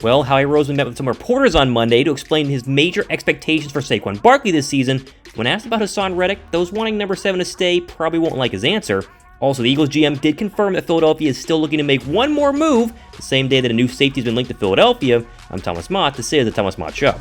Well, Howie Roseman met with some reporters on Monday to explain his major expectations for Saquon Barkley this season. When asked about Haason Reddick, those wanting number 7 to stay probably won't like his answer. Also, the Eagles GM did confirm that Philadelphia is still looking to make one more move the same day that a new safety has been linked to Philadelphia. I'm Thomas Mott. This is the Thomas Mott Show.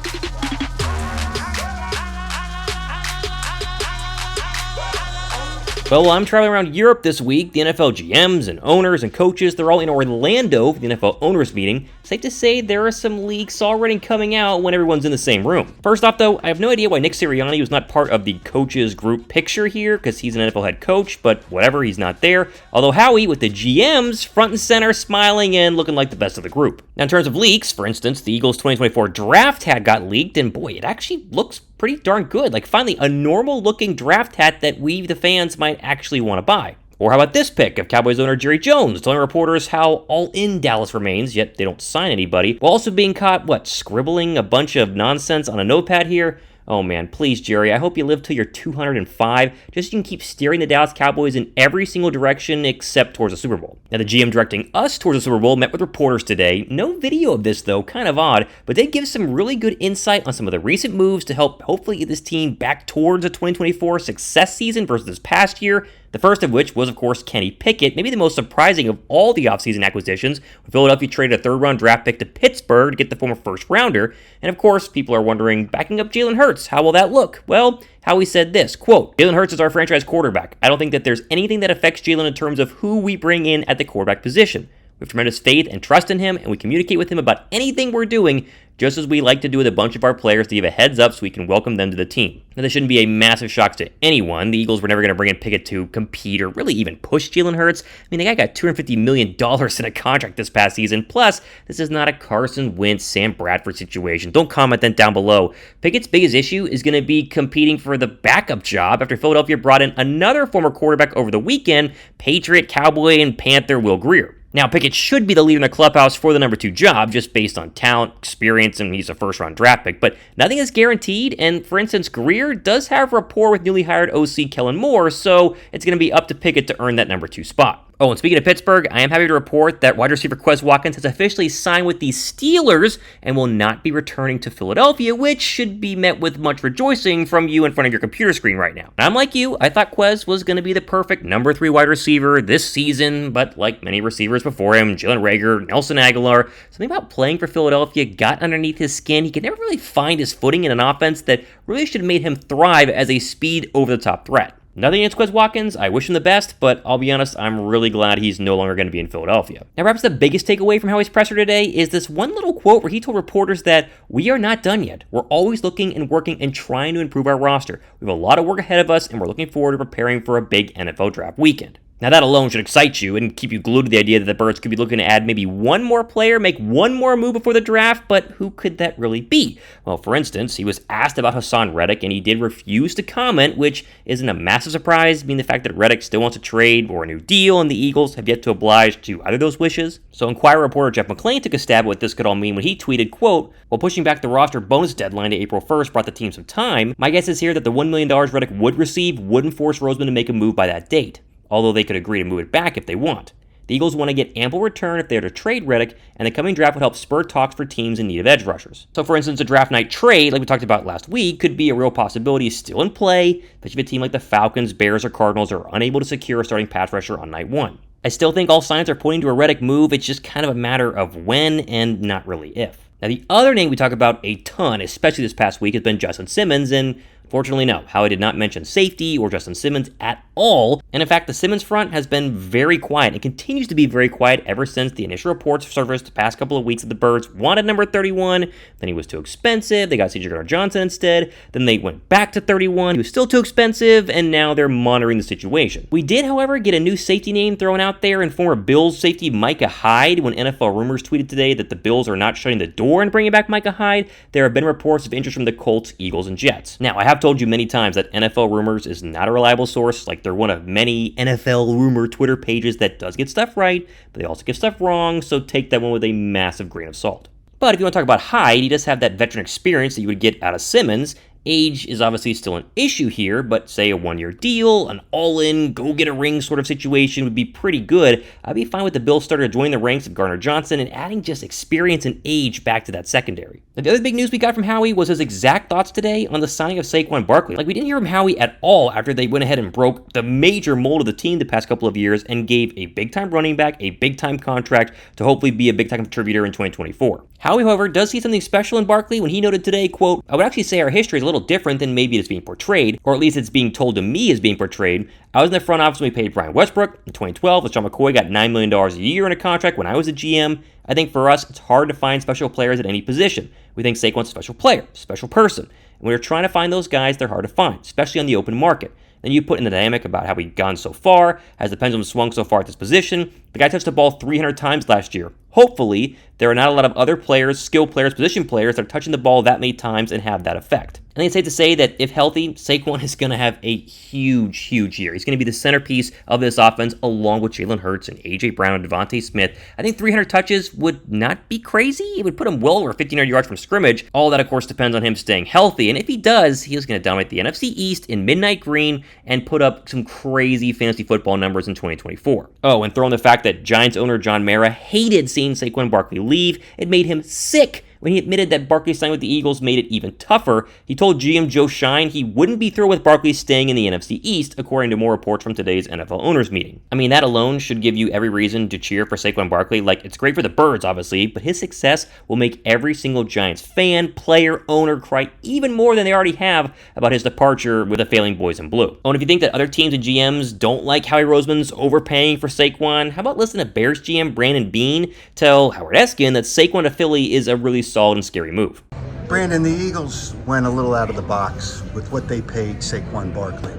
Well, while I'm traveling around Europe this week, the NFL GMs and owners and coaches, they're all in Orlando for the NFL owners meeting. Safe to say there are some leaks already coming out when everyone's in the same room. First off, though, I have no idea why Nick Sirianni was not part of the coaches group picture here, because he's an NFL head coach, but whatever, he's not there. Although Howie, with the GMs front and center, smiling and looking like the best of the group. Now, in terms of leaks, for instance, the Eagles 2024 draft hat got leaked, and boy, it actually looks pretty darn good. Like, finally, a normal-looking draft hat that we, the fans, might actually want to buy. Or how about this pick of Cowboys owner Jerry Jones telling reporters how all-in Dallas remains, yet they don't sign anybody, while also being caught, scribbling a bunch of nonsense on a notepad here? Oh man, please, Jerry, I hope you live till you're 205, just so you can keep steering the Dallas Cowboys in every single direction except towards the Super Bowl. Now, the GM directing us towards the Super Bowl met with reporters today. No video of this, though, kind of odd, but they give some really good insight on some of the recent moves to help hopefully get this team back towards a 2024 success season versus this past year. The first of which was, of course, Kenny Pickett, maybe the most surprising of all the offseason acquisitions, when Philadelphia traded a third-round draft pick to Pittsburgh to get the former first-rounder. And, of course, people are wondering, backing up Jalen Hurts, how will that look? Well, Howie said this, quote, "Jalen Hurts is our franchise quarterback. I don't think that there's anything that affects Jalen in terms of who we bring in at the quarterback position. We have tremendous faith and trust in him, and we communicate with him about anything we're doing, just as we like to do with a bunch of our players to give a heads up so we can welcome them to the team." Now, this shouldn't be a massive shock to anyone. The Eagles were never going to bring in Pickett to compete or really even push Jalen Hurts. I mean, the guy got $250 million in a contract this past season. Plus, this is not a Carson Wentz, Sam Bradford situation. Don't comment then down below. Pickett's biggest issue is going to be competing for the backup job after Philadelphia brought in another former quarterback over the weekend, Patriot, Cowboy, and Panther Will Grier. Now, Pickett should be the leader in the clubhouse for the number 2 job, just based on talent, experience, and he's a first-round draft pick, but nothing is guaranteed, and for instance, Grier does have rapport with newly hired OC Kellen Moore, so it's going to be up to Pickett to earn that number 2 spot. Oh, and speaking of Pittsburgh, I am happy to report that wide receiver Quez Watkins has officially signed with the Steelers and will not be returning to Philadelphia, which should be met with much rejoicing from you in front of your computer screen right now. And I'm like you, I thought Quez was going to be the perfect number 3 wide receiver this season, but like many receivers before him, Jalen Reagor, Nelson Aguilar, something about playing for Philadelphia got underneath his skin. He could never really find his footing in an offense that really should have made him thrive as a speed over-the-top threat. Nothing against Quez Watkins, I wish him the best, but I'll be honest, I'm really glad he's no longer going to be in Philadelphia. Now, perhaps the biggest takeaway from Howie's presser today is this one little quote where he told reporters that we are not done yet. We're always looking and working and trying to improve our roster. We have a lot of work ahead of us, and we're looking forward to preparing for a big NFL draft weekend. Now, that alone should excite you and keep you glued to the idea that the Birds could be looking to add maybe one more player, make one more move before the draft, but who could that really be? Well, for instance, he was asked about Haason Reddick, and he did refuse to comment, which isn't a massive surprise, being the fact that Reddick still wants a trade or a new deal, and the Eagles have yet to oblige to either of those wishes. So Inquirer reporter Jeff McClain took a stab at what this could all mean when he tweeted, quote, "While pushing back the roster bonus deadline to April 1st brought the team some time, my guess is here that the $1 million Reddick would receive wouldn't force Roseman to make a move by that date, although they could agree to move it back if they want. The Eagles want to get ample return if they are to trade Reddick, and the coming draft would help spur talks for teams in need of edge rushers." So, for instance, a draft night trade, like we talked about last week, could be a real possibility still in play, especially if a team like the Falcons, Bears, or Cardinals are unable to secure a starting pass rusher on night 1. I still think all signs are pointing to a Reddick move. It's just kind of a matter of when and not really if. Now, the other name we talk about a ton, especially this past week, has been Justin Simmons, and fortunately, no, Howie did not mention safety or Justin Simmons at all. And in fact, the Simmons front has been very quiet and continues to be very quiet ever since the initial reports surfaced the past couple of weeks that the Birds wanted number 31, then he was too expensive, they got C.J. Gardner-Johnson instead, then they went back to 31, he was still too expensive, and now they're monitoring the situation. We did, however, get a new safety name thrown out there in former Bills safety Micah Hyde when NFL Rumors tweeted today that the Bills are not shutting the door and bringing back Micah Hyde. There have been reports of interest from the Colts, Eagles, and Jets. Now, I have told you many times that NFL Rumors is not a reliable source. Like, they're one of many NFL rumor Twitter pages that does get stuff right, but they also get stuff wrong, so take that one with a massive grain of salt. But if you want to talk about Hyde, he does have that veteran experience that you would get out of Simmons, Age is obviously still an issue here, but say a one-year deal, an all-in, go-get-a-ring sort of situation would be pretty good. I'd be fine with the Bills starter joining the ranks of Gardner Johnson and adding just experience and age back to that secondary. Now, the other big news we got from Howie was his exact thoughts today on the signing of Saquon Barkley. Like, we didn't hear from Howie at all after they went ahead and broke the major mold of the team the past couple of years and gave a big-time running back a big-time contract to hopefully be a big-time contributor in 2024. Howie, however, does see something special in Barkley when he noted today, quote, "I would actually say our history is a little different than maybe it's being portrayed, or at least it's being told to me as being portrayed. I was in the front office when we paid Brian Westbrook. In 2012, LeSean McCoy got $9 million a year in a contract when I was a GM. I think for us, it's hard to find special players at any position. We think Saquon's a special player, special person. And when we're trying to find those guys, they're hard to find, especially on the open market. Then you put in the dynamic about how we've gone so far, has the pendulum swung so far at this position. The guy touched the ball 300 times last year. Hopefully, there are not a lot of other players, skill players, position players that are touching the ball that many times and have that effect. I think it's safe to say that if healthy, Saquon is going to have a huge year. He's going to be the centerpiece of this offense along with Jalen Hurts and A.J. Brown and Devontae Smith. I think 300 touches would not be crazy. It would put him well over 1,500 yards from scrimmage. All that, of course, depends on him staying healthy. And if he does, he's going to dominate the NFC East in midnight green and put up some crazy fantasy football numbers in 2024. Oh, and throw in the fact that Giants owner John Mara hated seeing Saquon Barkley leave. It made him sick. When he admitted that Barkley signing with the Eagles made it even tougher, he told GM Joe Shine he wouldn't be thrilled with Barkley staying in the NFC East, according to more reports from today's NFL owners meeting. I mean, that alone should give you every reason to cheer for Saquon Barkley. Like, it's great for the birds, obviously, but his success will make every single Giants fan, player, owner cry even more than they already have about his departure with the failing boys in blue. Oh, and if you think that other teams and GMs don't like Howie Roseman's overpaying for Saquon, how about listening to Bears GM Brandon Beane tell Howard Eskin that Saquon to Philly is a really solid and scary move. Brandon, the Eagles went a little out of the box with what they paid Saquon Barkley.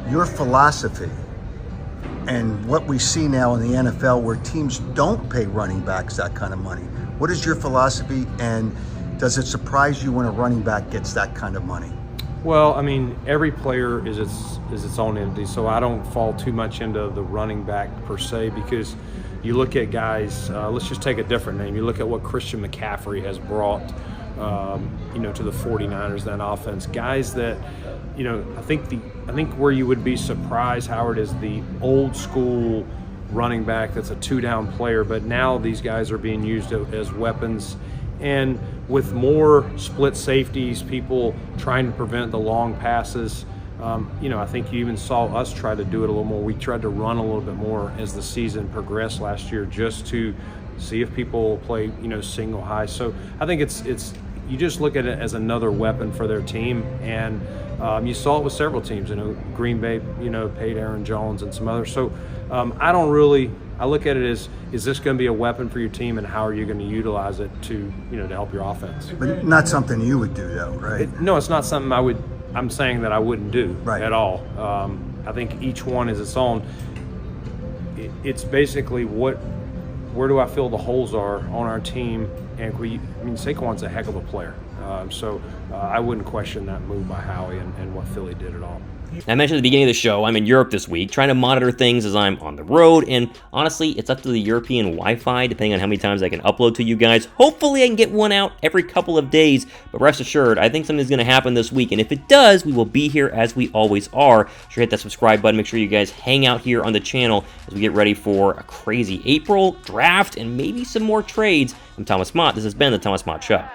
Your philosophy and what we see now in the NFL where teams don't pay running backs that kind of money. What is your philosophy, and does it surprise you when a running back gets that kind of money? Well, I mean, every player is its own entity, so I don't fall too much into the running back per se, because you look at guys, let's just take a different name. You look at what Christian McCaffrey has brought, to the 49ers, that offense. Guys that, I think where you would be surprised, Howard, is the old school running back that's a two-down player, but now these guys are being used as weapons. And with more split safeties, people trying to prevent the long passes, I think you even saw us try to do it a little more. We tried to run a little bit more as the season progressed last year, just to see if people play, single high. So I think it's you just look at it as another weapon for their team, and you saw it with several teams. Green Bay, paid Aaron Jones and some others. So I look at it as, is this going to be a weapon for your team, and how are you going to utilize it to help your offense? But not something you would do, though, right? No, it's not something I'm saying that I wouldn't do at all. I think each one is its own. It's basically where do I feel the holes are on our team, and Saquon's a heck of a player. So I wouldn't question that move by Howie and what Philly did at all. I mentioned at the beginning of the show, I'm in Europe this week, trying to monitor things as I'm on the road, and honestly, it's up to the European Wi-Fi, depending on how many times I can upload to you guys. Hopefully I can get one out every couple of days, but rest assured, I think something's going to happen this week, and if it does, we will be here as we always are. Sure, hit that subscribe button, make sure you guys hang out here on the channel as we get ready for a crazy April draft and maybe some more trades. I'm Thomas Mott. This has been the Thomas Mott Show.